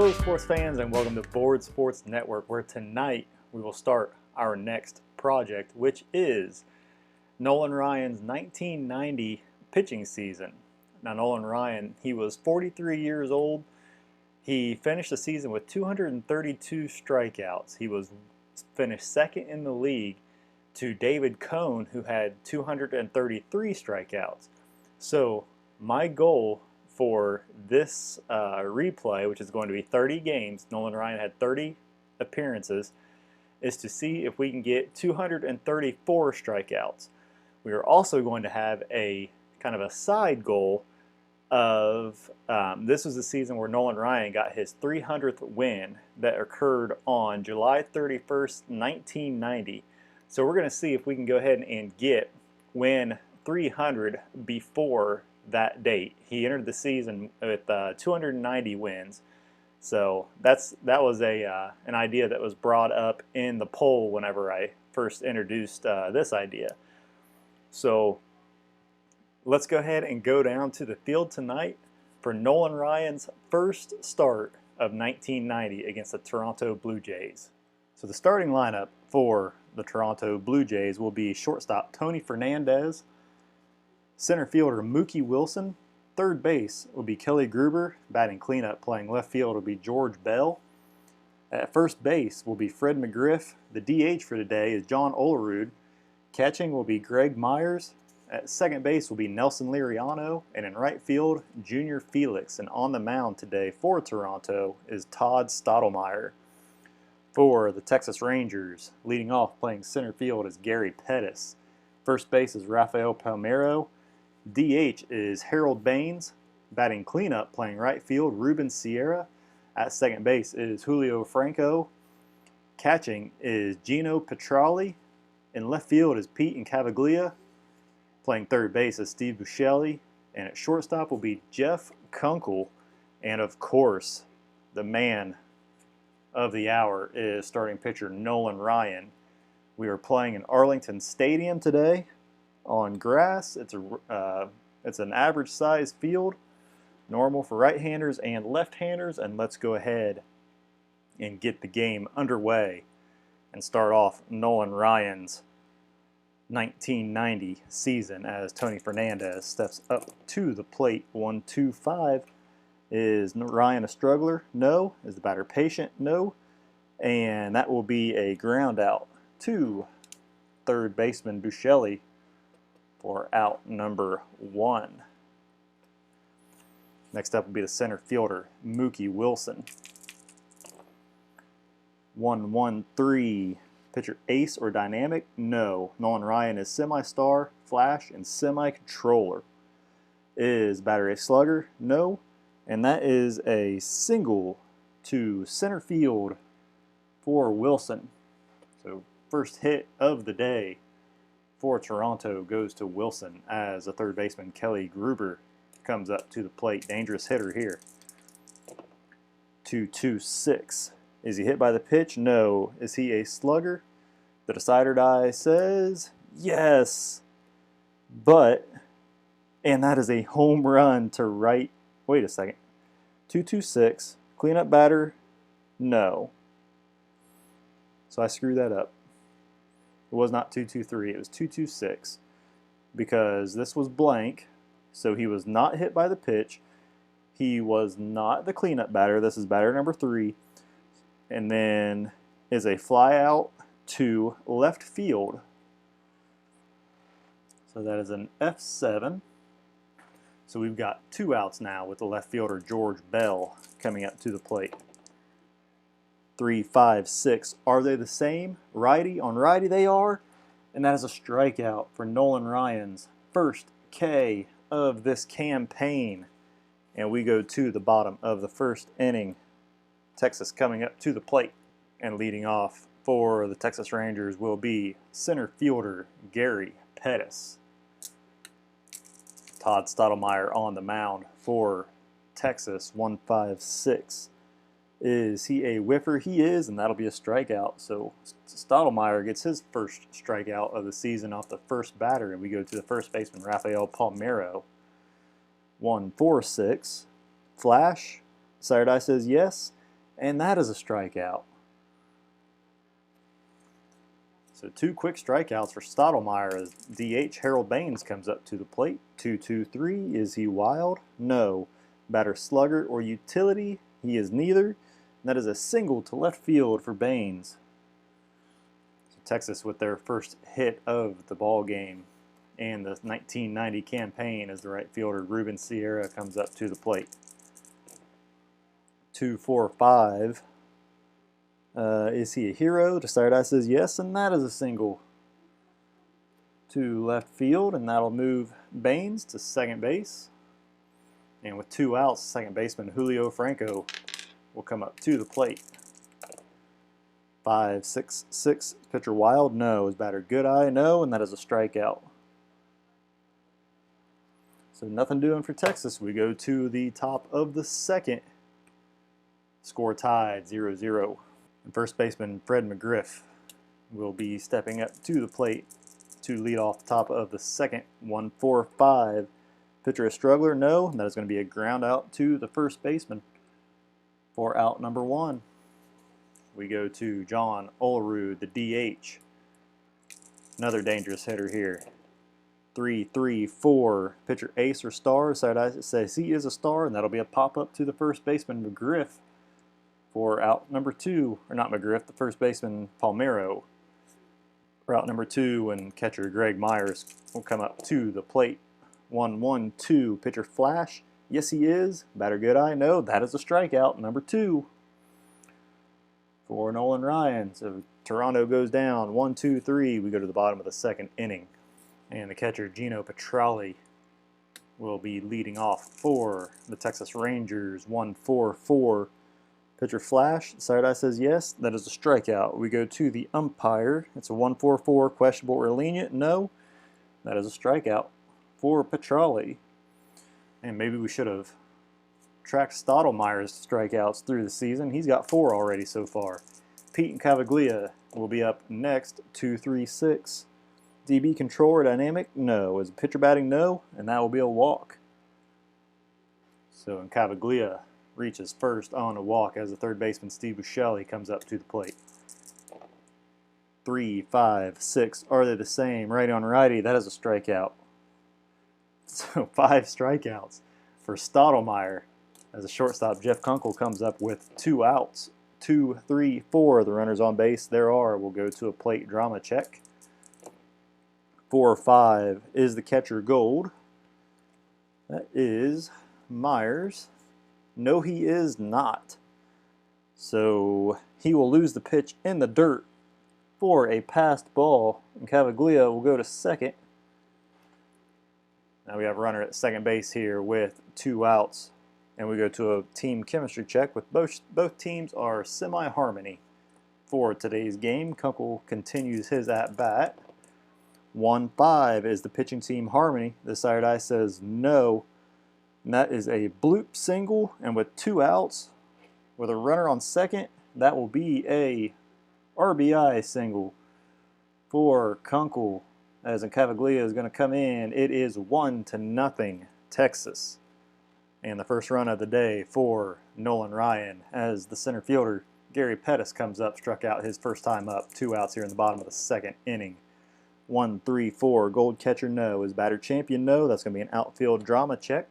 Hello sports fans and welcome to Board Sports Network, where tonight we will start our next project, which is Nolan Ryan's 1990 pitching season. Now Nolan Ryan, he was 43 years old. He finished the season with 232 strikeouts. He was finished second in the league to David Cone, who had 233 strikeouts. So my goal for this replay, which is going to be 30 games, Nolan Ryan had 30 appearances, is to see if we can get 234 strikeouts. We are also going to have a kind of a side goal of, this was the season where Nolan Ryan got his 300th win that occurred on July 31st, 1990. So we're going to see if we can go ahead and get win 300 before that date. He entered the season with 290 wins. So that was an idea that was brought up in the poll whenever I first introduced this idea. So let's go ahead and go down to the field tonight for Nolan Ryan's first start of 1990 against the Toronto Blue Jays. So the starting lineup for the Toronto Blue Jays will be shortstop Tony Fernandez, center fielder Mookie Wilson, third base will be Kelly Gruber, batting cleanup. Playing left field will be George Bell. At first base will be Fred McGriff. The DH for today is John Olerud. Catching will be Greg Myers. At second base will be Nelson Liriano, and in right field, Junior Felix. And on the mound today for Toronto is Todd Stottlemyre. For the Texas Rangers, leading off playing center field is Gary Pettis. First base is Rafael Palmeiro. DH is Harold Baines. Batting cleanup, playing right field, Ruben Sierra. At second base is Julio Franco. Catching is Gino Petrali. In left field is Pete Incaviglia. Playing third base is Steve Buscemi. And at shortstop will be Jeff Kunkel. And of course, the man of the hour is starting pitcher Nolan Ryan. We are playing in Arlington Stadium today on grass. It's an average size field, normal for right-handers and left-handers. And let's go ahead and get the game underway and start off Nolan Ryan's 1990 season as Tony Fernandez steps up to the plate. 1-2-5. Is Ryan a struggler? No. Is the batter patient? No. And that will be a ground out to third baseman Buscemi for out number 1. Next up will be the center fielder Mookie Wilson. 1-1-3. Pitcher ace or dynamic? No. Nolan Ryan is semi-star, flash, and semi-controller. Is batter a slugger? No. And that is a single to center field for Wilson. So first hit of the day for Toronto goes to Wilson as a third baseman Kelly Gruber comes up to the plate. Dangerous hitter here. 2-2-6. Is he hit by the pitch? No. Is he a slugger? The decider die says yes. And that is a home run to right. Wait a second. 2-2-6. Cleanup batter? No. So I screwed that up. It was not 2-2-3. It was 2-2-6 because this was blank. So he was not hit by the pitch. He was not the cleanup batter. This is batter number 3. And then is a fly out to left field. So that is an F7. So we've got 2 outs now with the left fielder George Bell coming up to the plate. 3-5-6. Are they the same? Righty on righty they are. And that is a strikeout for Nolan Ryan's first K of this campaign. And we go to the bottom of the first inning. Texas coming up to the plate. And leading off for the Texas Rangers will be center fielder Gary Pettis. Todd Stottlemyre on the mound for Texas. 1-5-6. Is he a whiffer? He is, and that'll be a strikeout. So Stottlemyre gets his first strikeout of the season off the first batter, and we go to the first baseman, Rafael Palmeiro. 1-4-6. Flash. Saturday says yes, and that is a strikeout. So 2 quick strikeouts for Stottlemyre as DH Harold Baines comes up to the plate. 2-2-3. Is he wild? No. Batter slugger or utility? He is neither. And that is a single to left field for Baines. So Texas with their first hit of the ball game and the 1990 campaign as the right fielder Ruben Sierra comes up to the plate. 2-4-5. Is he a hero? To start, I says yes, and that is a single to left field, and that'll move Baines to second base. And with 2 outs, second baseman Julio Franco will come up to the plate. 5-6-6. Pitcher wild? No. Is batter good eye? No, and that is a strikeout. So nothing doing for Texas. We go to the top of the second. Score tied 0-0. And first baseman Fred McGriff will be stepping up to the plate to lead off the top of the second. 1-4-5. Pitcher a struggler? No. And that is going to be a ground out to the first baseman for out number 1. We go to John Olerud, the DH. Another dangerous hitter here. 3-3-4. Pitcher ace or star. So it says he is a star, and that'll be a pop-up to the first baseman McGriff for out number 2, or not McGriff, the first baseman Palmeiro. For out number 2, and catcher Greg Myers will come up to the plate. 1-1-2. Pitcher flash? Yes, he is. Batter good eye? No, that is a strikeout. Number 2 for Nolan Ryan. So Toronto goes down 1-2-3. We go to the bottom of the second inning. And the catcher Gino Petralli will be leading off for the Texas Rangers. 1-4-4. Pitcher flash. Side eye says yes. That is a strikeout. We go to the umpire. It's a 1-4-4. Questionable or lenient? No. That is a strikeout for Petralli. And maybe we should have tracked Stottlemyre's strikeouts through the season. He's got 4 already so far. Pete and Cavaglia will be up next. 2-3-6. DB control or dynamic? No. Is pitcher batting? No. And that will be a walk. So in Cavaglia reaches first on a walk as the third baseman Steve Buscemi comes up to the plate. 3, 5, 6. Are they the same? Righty on righty. That is a strikeout. So 5 strikeouts for Stottlemyre as the shortstop Jeff Kunkel comes up with 2 outs. 2, 3, 4. The runners on base there are. We'll go to a plate drama check. 4-5. Is the catcher Gold? That is Myers. No, he is not. So he will lose the pitch in the dirt for a passed ball, and Cavaglia will go to second. Now we have a runner at second base here with 2 outs, and we go to a team chemistry check with both teams are semi-harmony for today's game. Kunkel continues his at-bat. 1-5 is the pitching team harmony. The side eye says no. And that is a bloop single, and with 2 outs, with a runner on second, that will be a RBI single for Kunkel. As in Cavaglia is going to come in. It is 1-0 Texas. And the first run of the day for Nolan Ryan as the center fielder Gary Pettis comes up, struck out his first time up. 2 outs here in the bottom of the second inning. 1-3-4. Gold catcher, no. Is batter champion, no. That's going to be an outfield drama check.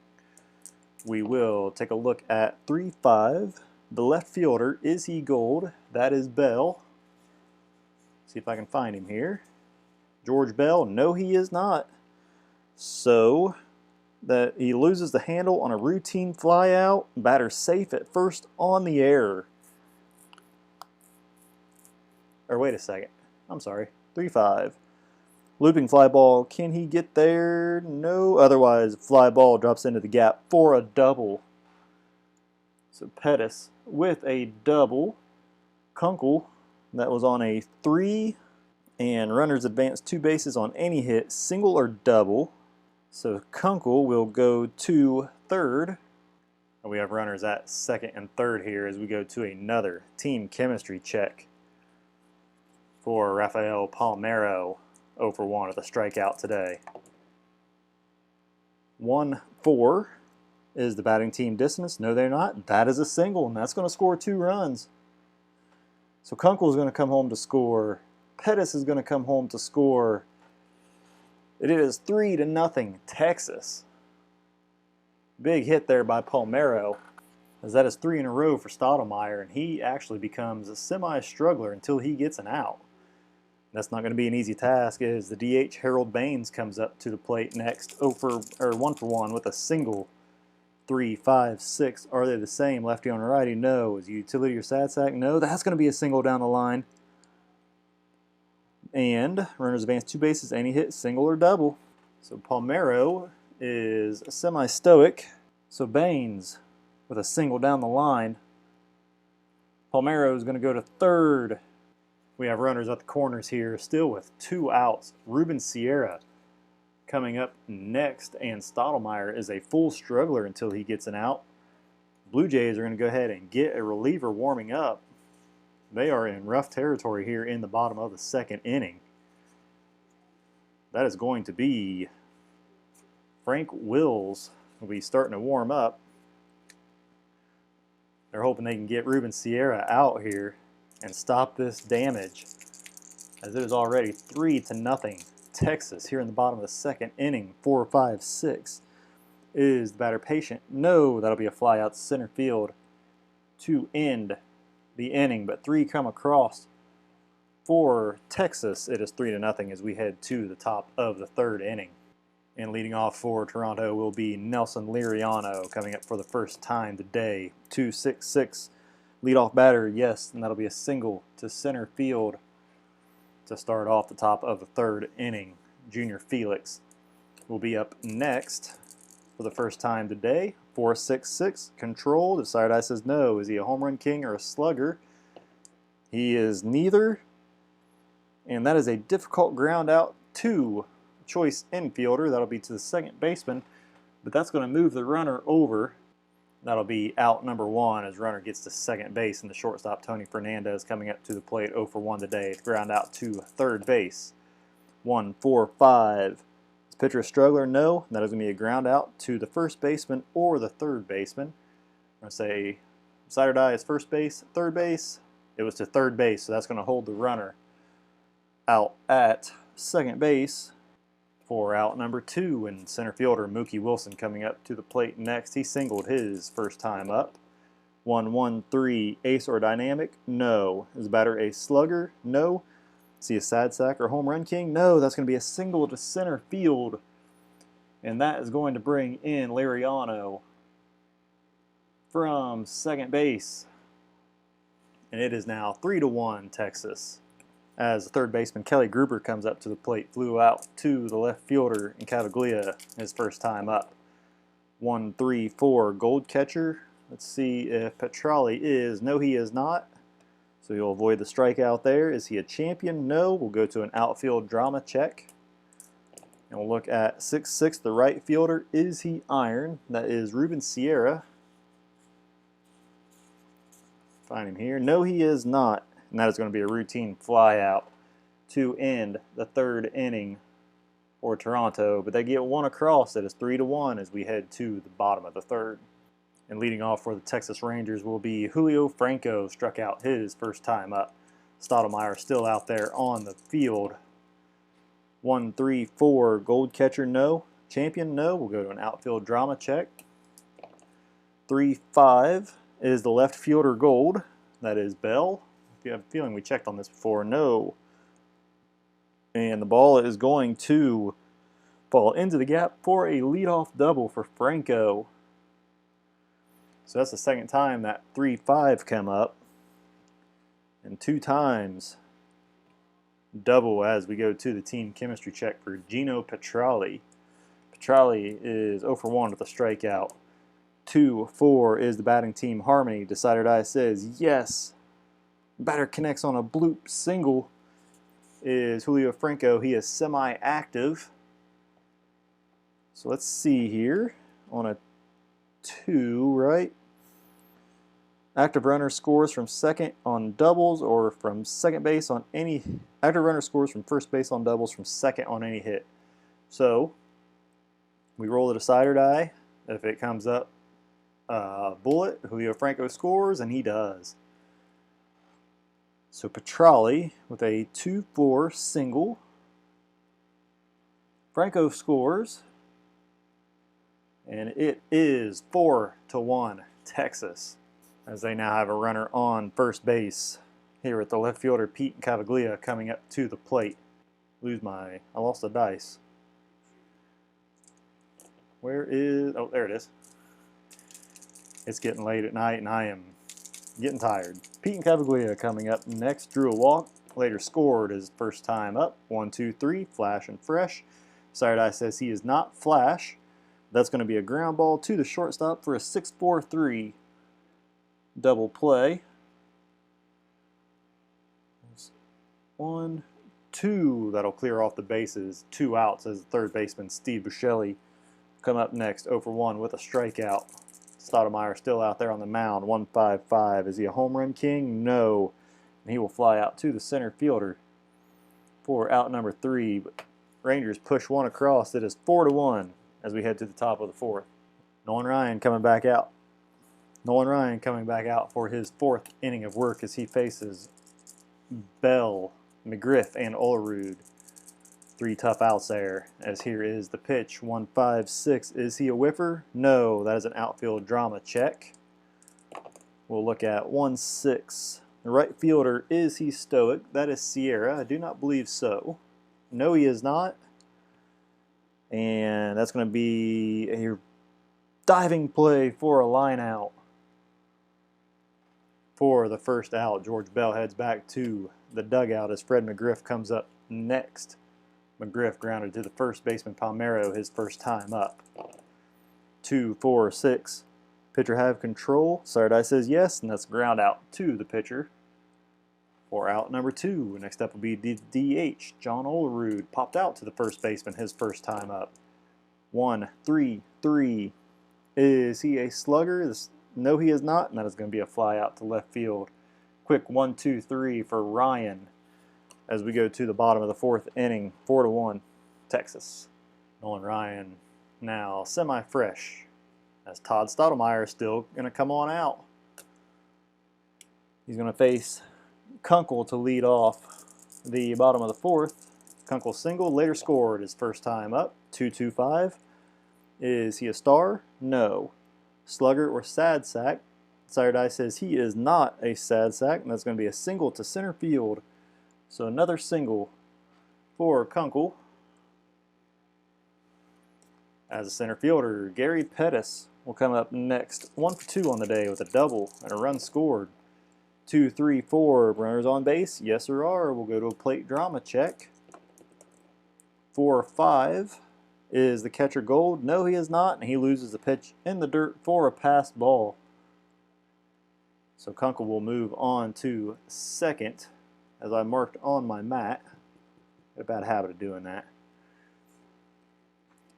We will take a look at 3-5. The left fielder, is he Gold? That is Bell. See if I can find him here. George Bell, no, he is not. So that he loses the handle on a routine fly out. Batter safe at first on the air. Or wait a second. I'm sorry. 3-5. Looping fly ball. Can he get there? No. Otherwise, fly ball drops into the gap for a double. So Pettis with a double. Kunkel, that was on a 3. And runners advance 2 bases on any hit, single or double. So Kunkel will go to third. And we have runners at second and third here as we go to another team chemistry check for Rafael Palmeiro. 0-for-1 with a strikeout today. 1-4. Is the batting team distance? No, they're not. That is a single, and that's going to score 2 runs. So Kunkel is going to come home to score. Pettis is going to come home to score. It is 3-0 Texas. Big hit there by Palmeiro, as that is 3 in a row for Stottlemyre, and he actually becomes a semi-struggler until he gets an out. That's not going to be an easy task, as the DH Harold Baines comes up to the plate next, 1 for 1 with a single. 3, 5, 6. Are they the same? Lefty on righty? No. Is utility or sad sack? No. That's going to be a single down the line. And runners advance 2 bases, any hit, single or double. So Palmeiro is semi-stoic. So Baines with a single down the line. Palmeiro is going to go to third. We have runners at the corners here, still with 2 outs. Ruben Sierra coming up next, and Stottlemyre is a full struggler until he gets an out. Blue Jays are going to go ahead and get a reliever warming up. They are in rough territory here in the bottom of the 2nd inning. That is going to be Frank Wills will be starting to warm up. They're hoping they can get Ruben Sierra out here and stop this damage, as it is already 3-0 Texas here in the bottom of the 2nd inning. 4, 5, 6. Is the batter patient? No, that'll be a fly out to center field to end the inning, but 3 come across for Texas. It is 3-0 as we head to the top of the 3rd inning. And leading off for Toronto will be Nelson Liriano, coming up for the first time today. 2-6-6. Leadoff batter, yes, and that'll be a single to center field to start off the top of the 3rd inning. Junior Felix will be up next for the first time today. 4-6-6. Control. The side eye says no. Is he a home run king or a slugger? He is neither. And that is a difficult ground out to choice infielder. That'll be to the 2nd baseman. But that's going to move the runner over. That'll be out number 1 as runner gets to 2nd base, and the shortstop Tony Fernandez coming up to the plate 0 for 1 today. Ground out to 3rd base. 1-4-5. Is pitcher a struggler? No. That is going to be a ground out to the 1st baseman or the 3rd baseman. I'm going to say side or die is 1st base, 3rd base. It was to 3rd base, so that's going to hold the runner out at 2nd base. For out number 2, and center fielder Mookie Wilson coming up to the plate next. He singled his first time up. 1-1-3. Ace or dynamic? No. Is the batter a slugger? No. Is he a sad sack or home run king? No. That's going to be a single to center field, and that is going to bring in Liriano from 2nd base, and it is now 3-1 Texas. As the 3rd baseman Kelly Gruber comes up to the plate, flew out to the left fielder in Cavaglia his first time up. 1-3-4. Gold catcher. Let's see if Petrali is. No, he is not. So you'll avoid the strikeout there. Is he a champion? No. We'll go to an outfield drama check. And we'll look at 6-6, the right fielder. Is he iron? That is Ruben Sierra. Find him here. No, he is not. And that is going to be a routine fly out to end the 3rd inning for Toronto. But they get 1 across. That is 3-1 as we head to the bottom of the 3rd. And leading off for the Texas Rangers will be Julio Franco. Struck out his first time up. Stottlemyre still out there on the field. 1-3-4. Gold catcher, no. Champion, no. We'll go to an outfield drama check. 3-5 is the left fielder gold. That is Bell. I have a feeling we checked on this before. No. And the ball is going to fall into the gap for a leadoff double for Franco. So that's the 2nd time that 3-5 come up. And 2 times double as we go to the team chemistry check for Gino Petrali. Petrali is 0 for 1 with a strikeout. 2-4 is the batting team harmony. Decider die says yes. Batter connects on a bloop single. Is Julio Franco. He is semi-active. So let's see here. On a 2, right? Active runner scores from 2nd on doubles or from 2nd base on any. Active runner scores from 1st base on doubles from 2nd on any hit. So we roll the decider die. If it comes up bullet. Julio Franco scores, and he does. So Petrali with a 2-4 single. Franco scores, and it is 4-1 Texas, as they now have a runner on first base. Here at the left fielder Pete Cavaglia coming up to the plate. I lost the dice. Where is, oh, there it is. It's getting late at night and I am getting tired. Pete Cavaglia coming up next, drew a walk, later scored his first time up. 1-2-3, flash and fresh. Saturday says he is not flash. That's going to be a ground ball to the shortstop for a 6-4-3 double play. 1, 2, that'll clear off the bases. 2 outs as the third baseman Steve Buscelli come up next, 0-for-1 with a strikeout. Stoudemire still out there on the mound, 1-5-5. Is he a home run king? No. And he will fly out to the center fielder for out number 3. But Rangers push one across. It is 4-1 as we head to the top of the 4th. Nolan Ryan coming back out. Nolan Ryan coming back out for his 4th inning of work as he faces Bell, McGriff, and Olerud. 3 tough outs there, as here is the pitch. 1-5-6. Is he a whiffer? No, that is an outfield drama check. We'll look at 1-6. The right fielder, is he stoic? That is Sierra. I do not believe so. No, he is not. And that's going to be a diving play for a line out. For the first out, George Bell heads back to the dugout as Fred McGriff comes up next. McGriff grounded to the first baseman Palmeiro his first time up. 2-4-6. Pitcher have control. Saturday says yes, and that's ground out to the pitcher for out number 2. Next up will be the DH. John Olerud popped out to the first baseman his first time up. 1-3-3. Is he a slugger? No, he is not, and that is going to be a fly out to left field. Quick 1-2-3 for Ryan as we go to the bottom of the 4th inning. 4-1 Texas. Nolan Ryan now semi-fresh as Todd Stoudemire is still going to come on out. He's going to face Kunkel to lead off the bottom of the 4th. Kunkel single, later scored his first time up. 2-2-5. Is he a star? No. Slugger or sad sack? Saturday says he is not a sad sack, and that's going to be a single to center field. So another single for Kunkel. As a center fielder, Gary Pettis will come up next. 1 for 2 on the day with a double and a run scored. 2-3-4. Runners on base? Yes, there are. We'll go to a plate drama check. 4-5. Is the catcher Gold? No, he is not, and he loses the pitch in the dirt for a passed ball. So Kunkel will move on to second, as I marked on my mat. A bad habit of doing that.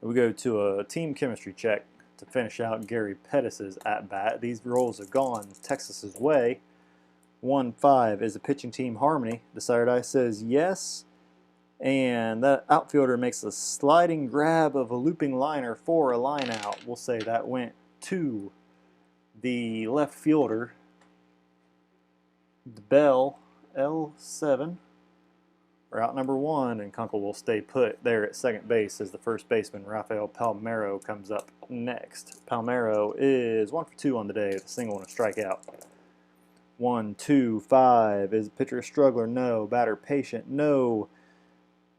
We go to a team chemistry check to finish out Gary Pettis' at-bat. These rolls have gone Texas's way. 1-5 is the pitching team harmony. The Saturday says yes. And that outfielder makes a sliding grab of a looping liner for a line out. We'll say that went to the left fielder, Bell, L7, for out number 1, and Kunkel will stay put there at second base as the first baseman, Rafael Palmeiro, comes up next. Palmeiro is 1 for 2 on the day with a single and a strikeout. 1-2-5. Is the pitcher a struggler? No. Batter patient? No.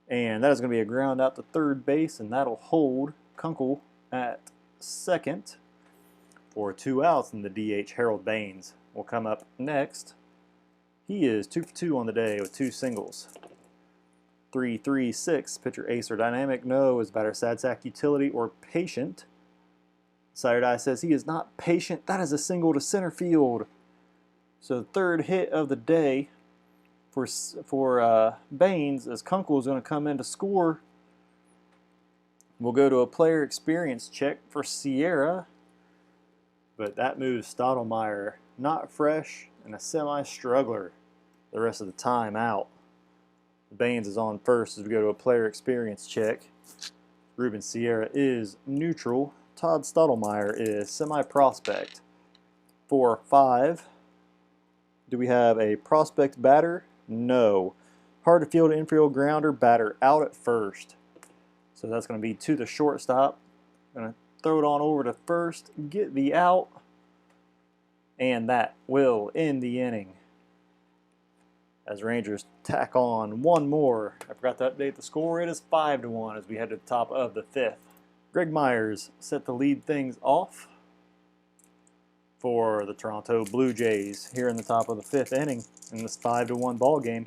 And that is going to be a ground out to third base, and that'll hold Kunkel at second for 2 outs, and the DH, Harold Baines, will come up next. He is 2 for 2 on the day with 2 singles. 3-3-6. Pitcher ace or dynamic? No. Is batter sad sack, utility, or patient? Saturday says he is not patient. That is a single to center field. So the third hit of the day for Baines, as Kunkel is going to come in to score. We'll go to a player experience check for Sierra, but that moves Stoudemire not fresh and a semi-struggler the rest of the time out. Baines is on first as we go to a player experience check. Ruben Sierra is neutral. Todd Stottlemyre is semi-prospect. 4-5. Do we have a prospect batter? No. Hard to field infield grounder, batter out at first. So that's going to be to the shortstop. Going to throw it on over to first, get the out, and that will end the inning. As Rangers tack on one more. I forgot to update the score. It is 5-1 as we head to the top of the 5th. Greg Myers set to lead things off for the Toronto Blue Jays here in the top of the 5th inning in this 5-1 ball game.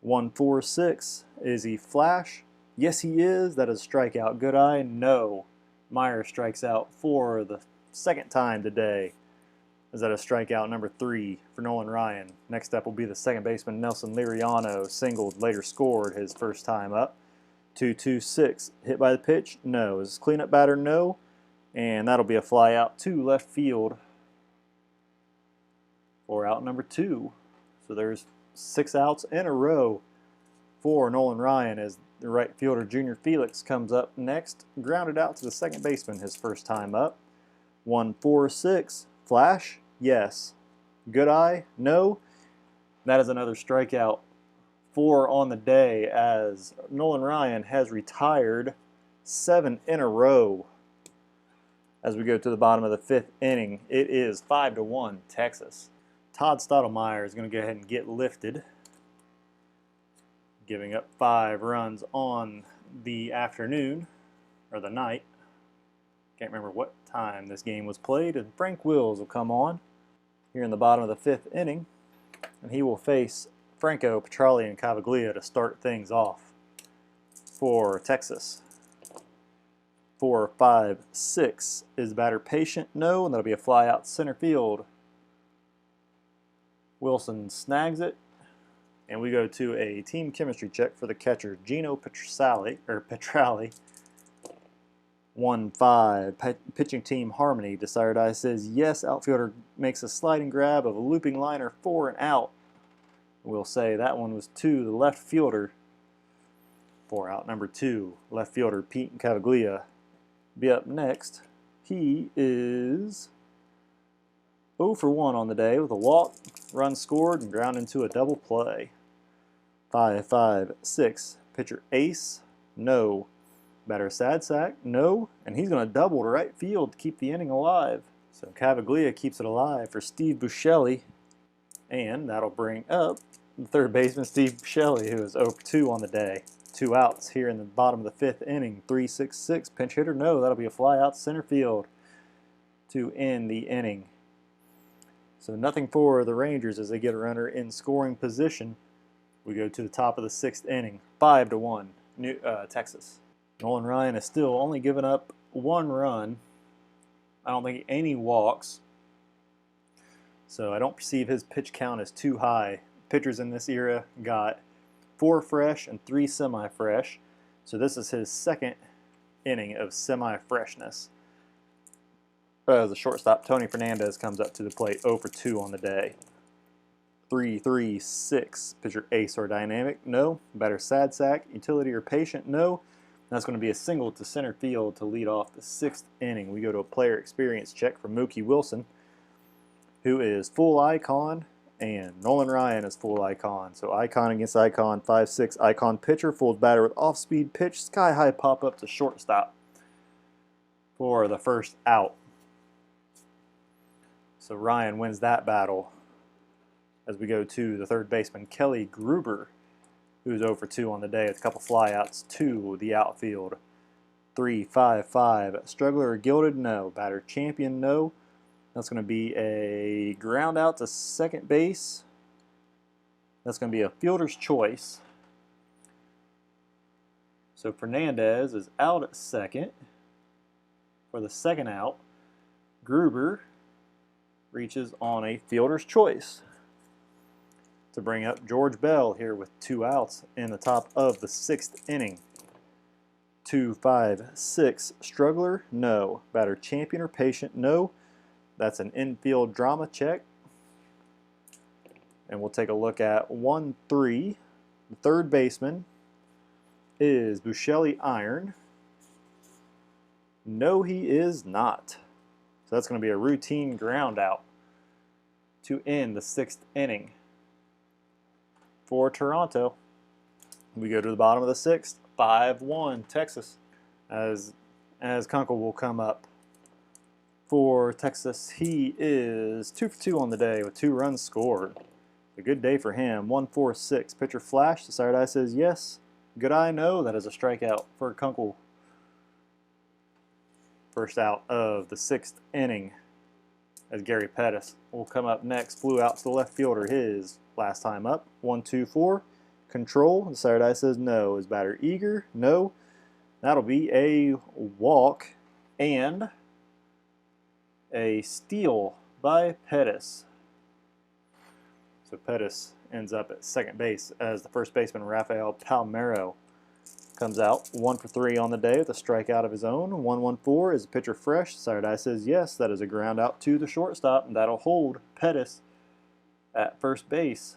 1-4-6. Is he flash? Yes, he is. That is strikeout. Good eye? No. Myers strikes out for the second time today. Is that a strikeout number 3 for Nolan Ryan? Next up will be the second baseman Nelson Liriano, singled, later scored his first time up. 2-2-6. Hit by the pitch? No. Is this cleanup batter? No. And that'll be a fly out to left field for out number 2. So there's 6 outs in a row for Nolan Ryan as the right fielder Junior Felix comes up next. Grounded out to the second baseman his first time up. 1-4-6. Flash? Yes. Good eye? No. That is another strikeout. 4 on the day as Nolan Ryan has retired 7 in a row. As we go to the bottom of the 5th inning, it is 5-1 Texas. Todd Stottlemyre is going to go ahead and get lifted, giving up 5 runs on the afternoon, or the night. Can't remember what time this game was played, and Frank Wills will come on here in the bottom of the 5th inning, and he will face Franco, Petralli, and Cavaglia to start things off for Texas. 4-5-6. Is the batter patient? No, and that'll be a fly out center field. Wilson snags it, and we go to a team chemistry check for the catcher, Gino Petralli. 1-5. Pitching team harmony. Desired Eye says yes. Outfielder makes a sliding grab of a looping liner for an out. We'll say that one was to the left fielder for out number 2. Left fielder Pete Cavaglia be up next. He is 0 for 1 on the day with a walk, run scored, and ground into a double play. 5-5-6. Pitcher Ace? No. Batter Sad Sack? No. And he's going to double to right field to keep the inning alive. So Cavaglia keeps it alive for Steve Buscemi. And that'll bring up the third baseman, Steve Buscemi, who is 0 for 2 on the day. 2 outs here in the bottom of the 5th inning. 3-6-6. Pinch hitter? No. That'll be a fly out center field to end the inning. So nothing for the Rangers as they get a runner in scoring position. We go to the top of the 6th inning. 5-1 Texas. Nolan Ryan has still only given up 1 run. I don't think any walks. So I don't perceive his pitch count as too high. Pitchers in this era got 4 fresh and 3 semi-fresh. So this is his second inning of semi-freshness. As the shortstop, Tony Fernandez comes up to the plate 0 for 2 on the day. 3-3-6. Pitcher Ace or Dynamic? No. Batter Sad Sack? Utility or Patient? No. That's going to be a single to center field to lead off the 6th inning. We go to a player experience check for Mookie Wilson, who is full icon, and Nolan Ryan is full icon. So icon against icon, 5-6 icon pitcher, full batter with off-speed pitch, sky-high pop-up to shortstop for the first out. So Ryan wins that battle as we go to the third baseman, Kelly Gruber, who's 0 for 2 on the day with a couple flyouts to the outfield. 3-5-5. Struggler or Gilded? No. Batter Champion? No. That's going to be a ground out to second base. That's going to be a fielder's choice. So Fernandez is out at second for the second out. Gruber reaches on a fielder's choice to bring up George Bell here with 2 outs in the top of the 6th inning. 2-5-6. Struggler? No. Batter Champion or Patient? No. That's an infield drama check. And we'll take a look at 1-3. The third baseman is Buscemi Iron. No, he is not. So that's going to be a routine ground out to end the 6th inning for Toronto. We go to the bottom of the 6th, 5-1 Texas. As Kunkel will come up for Texas. He is 2 for 2 on the day with 2 runs scored. A good day for him. 1-4-6. Pitcher flash. The side eye says yes. Good eye no. That is a strikeout for Kunkel. First out of the 6th inning as Gary Pettis will come up next. Flew out to the left fielder his last time up. 1-2-4. Control. The side eye says no. Is batter eager? No. That'll be a walk and a steal by Pettis. So Pettis ends up at second base as the first baseman Rafael Palmeiro comes out 1 for 3 on the day with a strikeout of his own. 1-1-4 is the pitcher fresh. Side eye says yes. That is a ground out to the shortstop, and that'll hold Pettis at first base.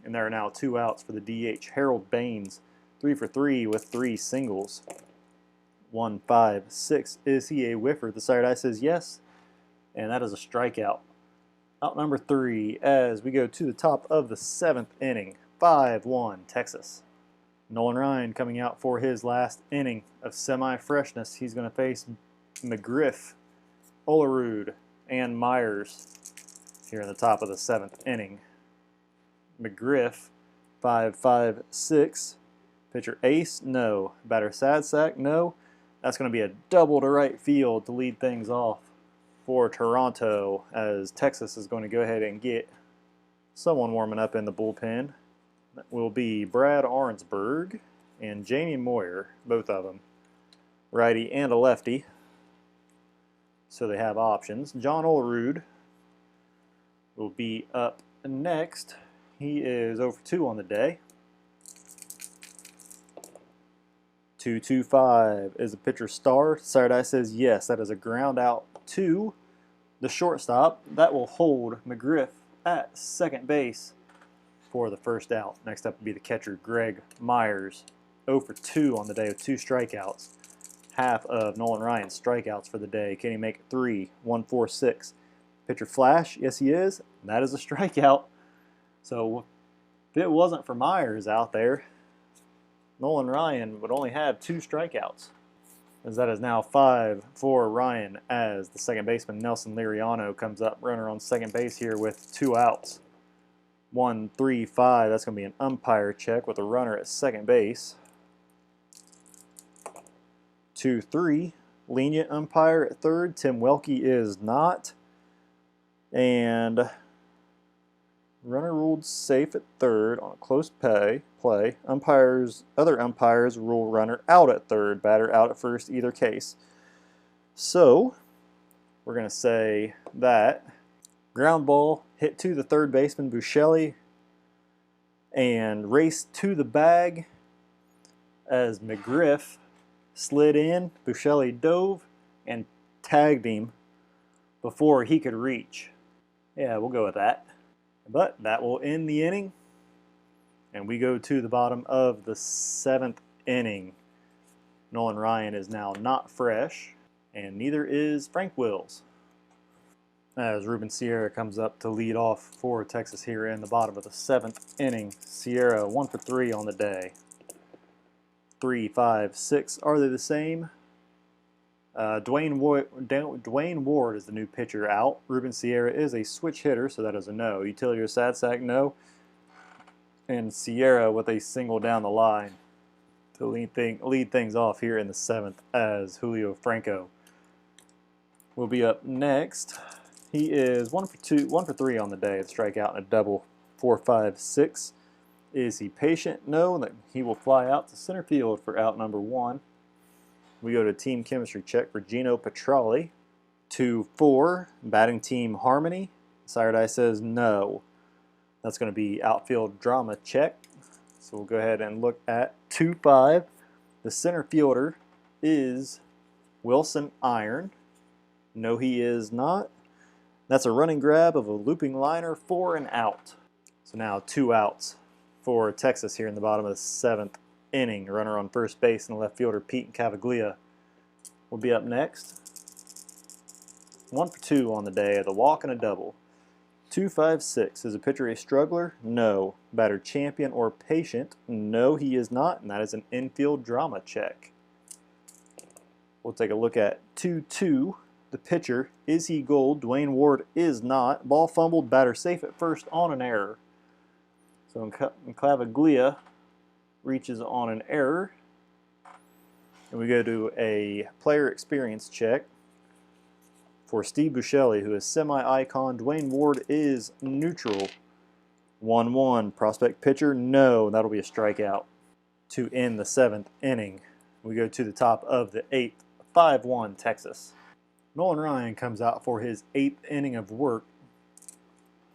And there are now 2 outs for the DH. Harold Baines 3 for 3 with 3 singles. 1-5-6. Is he a whiffer? The side eye says yes, and that is a strikeout. Out number 3 as we go to the top of the 7th inning. 5-1 Texas. Nolan Ryan coming out for his last inning of semi-freshness. He's going to face McGriff, Olerud, and Myers here in the top of the 7th inning. McGriff, 5-5-6. Pitcher ace, no. Batter sad sack, no. That's going to be a double to right field to lead things off for Toronto as Texas is going to go ahead and get someone warming up in the bullpen. That will be Brad Arnsberg and Jamie Moyer, both of them. Righty and a lefty. So they have options. John Olerud will be up next. He is 0 for 2 on the day. 2-2-5 is the pitcher star. Side eye says yes. That is a ground out to the shortstop. That will hold McGriff at second base for the first out. Next up will be the catcher Greg Myers. 0 for 2 on the day with 2 strikeouts. Half of Nolan Ryan's strikeouts for the day. Can he make it 3? 1-4-6. Pitcher flash. Yes, he is. And that is a strikeout. So if it wasn't for Myers out there, Nolan Ryan would only have 2 strikeouts. As that is now 5 for Ryan as the second baseman Nelson Liriano comes up. Runner on second base here with 2 outs. 1-3-5. That's going to be an umpire check with a runner at second base. 2-3. Lenient umpire at third. Tim Welke is not. And runner ruled safe at third on a close play. Other umpires rule runner out at third, batter out at first, either case. So we're going to say that ground ball hit to the third baseman Buscelli and raced to the bag as McGriff slid in. Buscelli dove and tagged him before he could reach. Yeah, we'll go with that. But that will end the inning. And we go to the bottom of the 7th inning. Nolan Ryan is now not fresh, and neither is Frank Wills. As Ruben Sierra comes up to lead off for Texas here in the bottom of the 7th inning. Sierra 1 for 3 on the day. 3-5-6. Are they the same? Dwayne Ward is the new pitcher out. Ruben Sierra is a switch hitter, so that is a no. Utility or sad sack, no. And Sierra with a single down the line to lead things off here in the 7th as Julio Franco will be up next. He is 1 for 3 on the day. A strikeout and a double. 4-5-6. Is he patient? No. That he will fly out to center field for out number 1. We go to team chemistry check for Gino Petralli. 2-4. Batting team harmony. Side eye says no. That's going to be outfield drama check. So we'll go ahead and look at 2-5. The center fielder is Wilson Iron. No, he is not. That's a running grab of a looping liner for an out. So now 2 outs for Texas here in the bottom of the 7th inning. Runner on first base and the left fielder Pete Cavaglia will be up next. 1 for 2 on the day, the walk and a double. 2-5-6. Is a pitcher a struggler? No. Batter champion or patient? No, he is not, and that is an infield drama check. We'll take a look at 2-2. The pitcher, is he gold? Dwayne Ward is not. Ball fumbled, batter safe at first on an error. So Claviglia reaches on an error. And we go to a player experience check for Steve Buscemi, who is semi-icon. Dwayne Ward is neutral. 1-1. Prospect pitcher? No, that'll be a strikeout. To end the 7th inning, we go to the top of the 8th. 5-1 Texas. Nolan Ryan comes out for his 8th inning of work.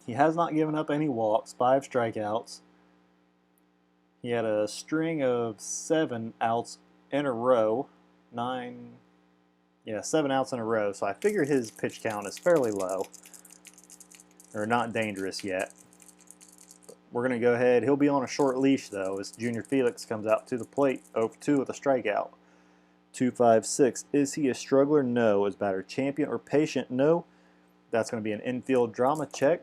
He has not given up any walks, 5 strikeouts. He had a string of 7 outs in a row. 7 outs in a row. So I figure his pitch count is fairly low, or not dangerous yet. We're going to go ahead. He'll be on a short leash though as Junior Felix comes out to the plate 0-2 with a strikeout. 2-5-6. Is he a struggler? No. Is batter champion or patient? No. That's going to be an infield drama check.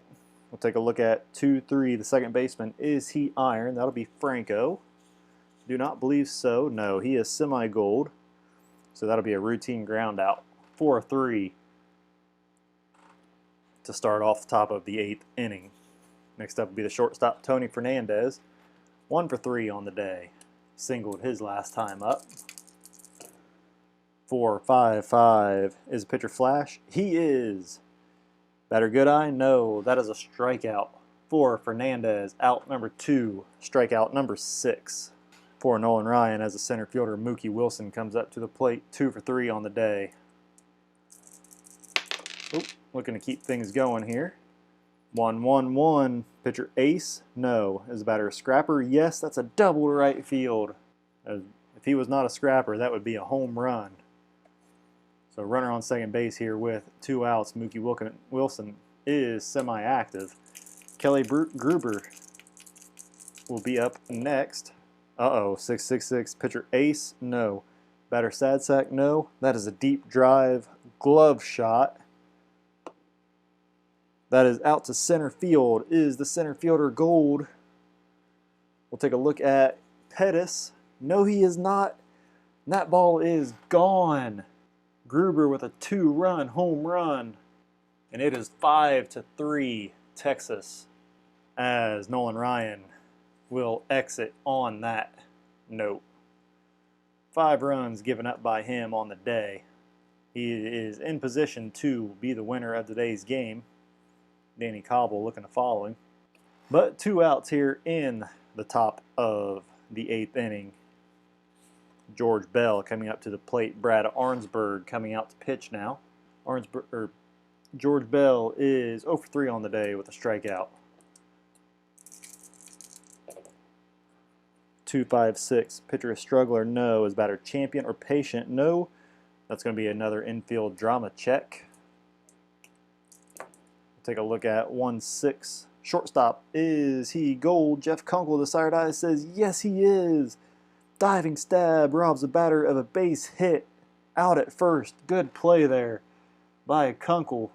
We'll take a look at 2-3. The second baseman. Is he iron? That'll be Franco. Do not believe so. No, he is semi-gold. So that'll be a routine ground out. 4-3 to start off the top of the 8th inning. Next up will be the shortstop Tony Fernandez. 1 for 3 on the day. Singled his last time up. 4-5-5. Is pitcher flash? He is. Batter good eye? No, that is a strikeout for Fernandez. Out number 2. Strikeout number 6 for Nolan Ryan as the center fielder Mookie Wilson comes up to the plate. 2 for 3 on the day. Looking to keep things going here. 1-1-1. Pitcher ace? No. Is the batter a scrapper? Yes, that's a double to right field. If he was not a scrapper, that would be a home run. So runner on second base here with 2 outs. Mookie Wilson is semi-active. Kelly Gruber will be up next. 6-6-6. Pitcher ace? No. Batter sad sack? No. That is a deep drive glove shot. That is out to center field. Is the center fielder gold? We'll take a look at Pettis. No, he is not. And that ball is gone. Gruber with a 2-run home run. And it is 5-3 Texas as Nolan Ryan will exit on that note. 5 runs given up by him on the day. He is in position to be the winner of today's game. Danny Cobble looking to follow him. But 2 outs here in the top of the 8th inning. George Bell coming up to the plate. Brad Arnsberg coming out to pitch now. George Bell is 0 for 3 on the day with a strikeout. 2-5-6. Pitcher a struggler? No. Is batter champion or patient? No. That's going to be another infield drama check. Take a look at 1-6. Shortstop, is he gold? Jeff Kunkel, the sired eye, says yes he is. Diving stab robs the batter of a base hit. Out at first. Good play there by Kunkel.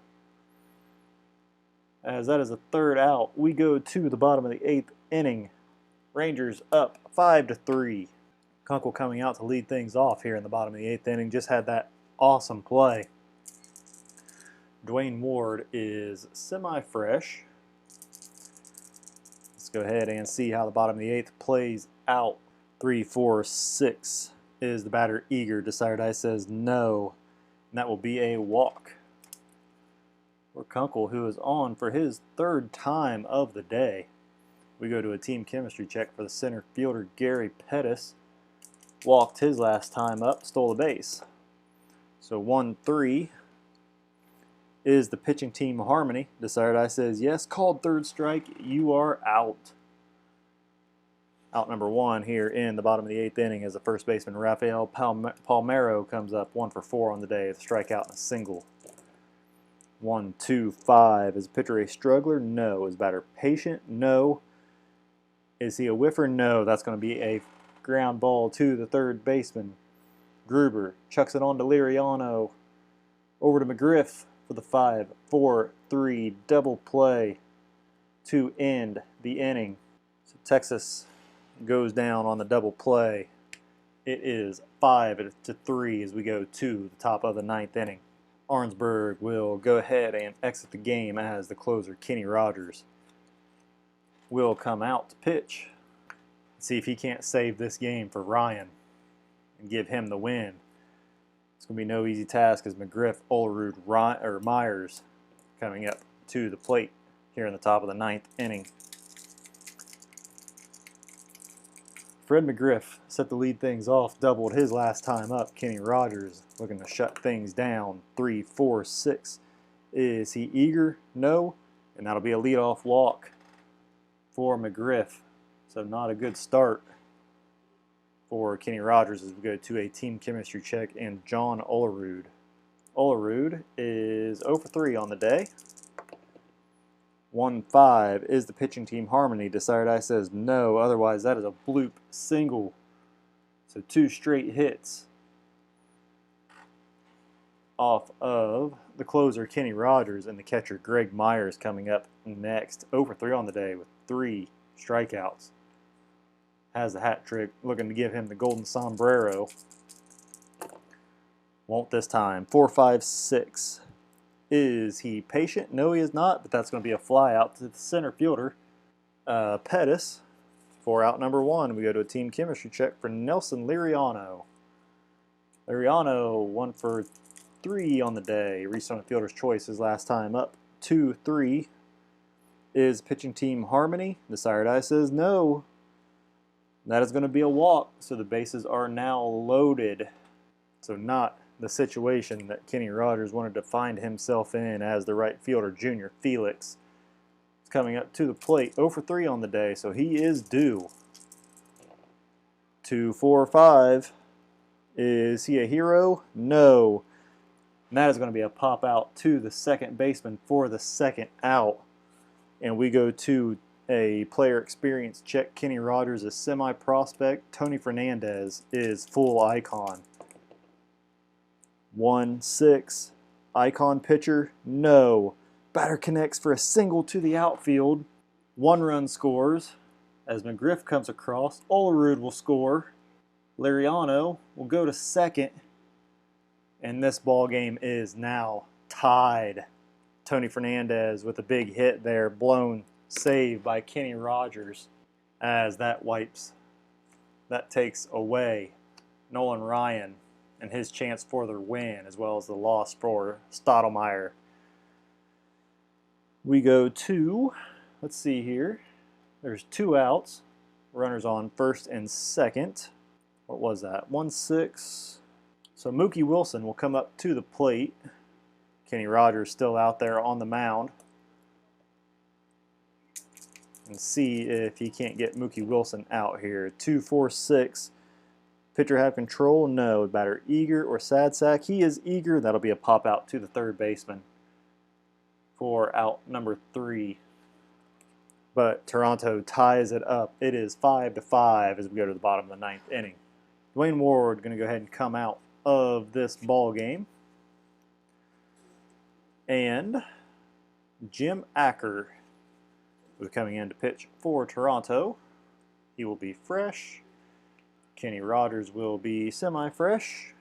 As that is a 3rd out. We go to the bottom of the 8th inning. Rangers up 5-3. Kunkel coming out to lead things off here in the bottom of the 8th inning. Just had that awesome play. Dwayne Ward is semi-fresh. Let's go ahead and see how the bottom of the 8th plays out. 3-4-6. Is the batter eager? Desired Eye says no. And that will be a walk for Kunkel, who is on for his 3rd time of the day. We go to a team chemistry check for the center fielder Gary Pettis. Walked his last time up, stole the base. So 1-3. Is the pitching team harmony? Desired Eye says yes. Called 3rd strike. You are out. Out number 1 here in the bottom of the 8th inning as the first baseman Rafael Palmeiro comes up 1 for 4 on the day with a strikeout and a single. 1-2-5. Is the pitcher a struggler? No. Is batter patient? No. Is he a whiffer? No. That's going to be a ground ball to the 3rd baseman Gruber chucks it on to Liriano. Over to McGriff for the 5-4-3 double play to end the inning. So Texas goes down on the double play. It is 5-3 as we go to the top of the 9th inning. Arnsberg will go ahead and exit the game as the closer, Kenny Rogers, will come out to pitch. See if he can't save this game for Ryan and give him the win. It's going to be no easy task as McGriff, Olerud, Myers coming up to the plate here in the top of the 9th inning. Fred McGriff set to lead things off, doubled his last time up. Kenny Rogers looking to shut things down. 3-4-6. Is he eager? No. And that'll be a leadoff walk for McGriff. So not a good start for Kenny Rogers as we go to a team chemistry check and John Olerud. Olerud is 0-for-3 on the day. 1-5 is the pitching team harmony. Desired Eye says no, otherwise that is a bloop single. So 2 straight hits off of the closer Kenny Rogers and the catcher Greg Myers coming up next. 0-for-3 on the day with 3 strikeouts. Has the hat trick, looking to give him the golden sombrero. Won't this time. 4-5-6. Is he patient? No, he is not, but that's going to be a fly out to the center fielder. Pettis for out number 1. We go to a team chemistry check for Nelson Liriano. Liriano 1-for-3 on the day. Reached on the fielder's choice his last time up. 2-3 is pitching team harmony. Desired Eye says no. That is going to be a walk, so the bases are now loaded. So not the situation that Kenny Rogers wanted to find himself in as the right fielder. Junior Felix is coming up to the plate. 0-for-3 on the day, so he is due. 2-4-5. Is he a hero? No. And that is going to be a pop out to the second baseman for the second out. And we go to a player experience check. Kenny Rogers is semi-prospect. Tony Fernandez is full icon. 1-6. Icon pitcher? No. Batter connects for a single to the outfield. 1 run scores as McGriff comes across. Olerud will score. Liriano will go to second. And this ball game is now tied. Tony Fernandez with a big hit there, blown save by Kenny Rogers as that takes away Nolan Ryan and his chance for their win, as well as the loss for Stottlemyre. We go to, let's see here, there's 2 outs, runners on first and second. What was that? 1-6. So Mookie Wilson will come up to the plate. Kenny Rogers still out there on the mound. And see if he can't get Mookie Wilson out here. 2-4-6. Pitcher have control? No. Batter eager or sad sack? He is eager. That'll be a pop out to the third baseman for out number 3. But Toronto ties it up. It is 5-5 as we go to the bottom of the 9th inning. Dwayne Ward going to go ahead and come out of this ball game. And Jim Acker was coming in to pitch for Toronto. He will be fresh. Kenny Rogers will be semi-fresh.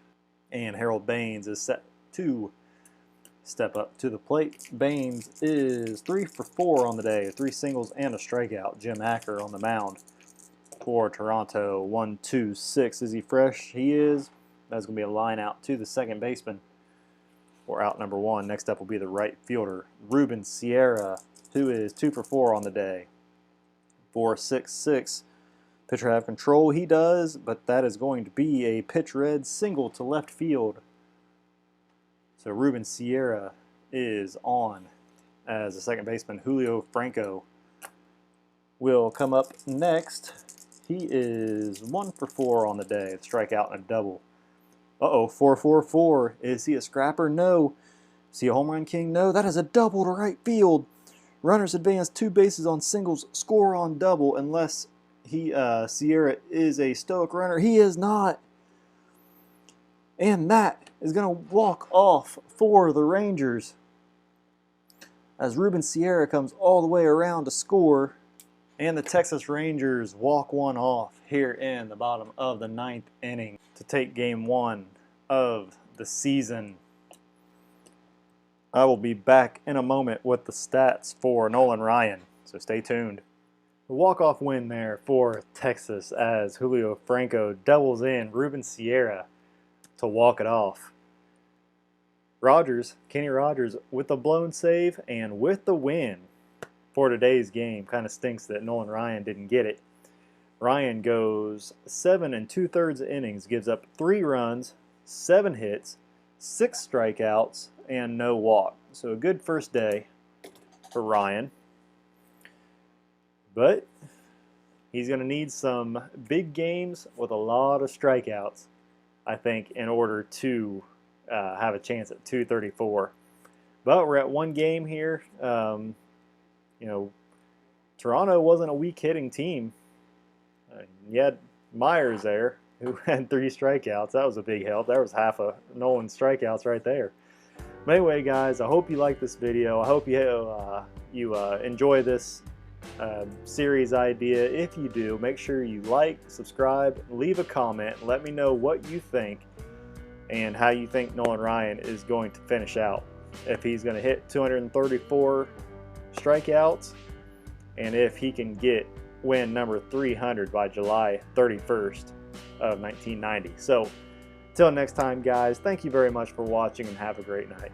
And Harold Baines is set to step up to the plate. Baines is 3-for-4 on the day, 3 singles and a strikeout. Jim Acker on the mound for Toronto. 1-2-6. Is he fresh? He is. That's going to be a line out to the second baseman for out number 1. Next up will be the right fielder, Ruben Sierra, who is 2-for-4 on the day. 4-6-6. Pitcher have control? He does, but that is going to be a pitch red single to left field. So Ruben Sierra is on as the second baseman. Julio Franco will come up next. He is 1-for-4 on the day. A strikeout and a double. Uh-oh, 4-4-4. Is he a scrapper? No. Is he a home run king? No. That is a double to right field. Runners advance 2 bases on singles, score on double, unless Sierra is a stoic runner. He is not. And that is going to walk off for the Rangers as Ruben Sierra comes all the way around to score. And the Texas Rangers walk one off here in the bottom of the 9th inning to take game 1 of the season. I will be back in a moment with the stats for Nolan Ryan, so stay tuned. The walk-off win there for Texas as Julio Franco doubles in Ruben Sierra to walk it off. Kenny Rogers with a blown save and with the win for today's game. Kind of stinks that Nolan Ryan didn't get it. Ryan goes 7 2/3 innings, gives up 3 runs, 7 hits, 6 strikeouts, and no walk. So a good first day for Ryan. But he's going to need some big games with a lot of strikeouts, I think, in order to have a chance at 234. But we're at 1 game here. Toronto wasn't a weak hitting team. You had Myers there, who had 3 strikeouts. That was a big help. That was half of Nolan's strikeouts right there. But anyway, guys, I hope you like this video. I hope you enjoy this series idea. If you do, make sure you like, subscribe, leave a comment, and let me know what you think and how you think Nolan Ryan is going to finish out. If he's going to hit 234 strikeouts, and if he can get win number 300 by July 31st of 1990. So, till next time, guys, thank you very much for watching and have a great night.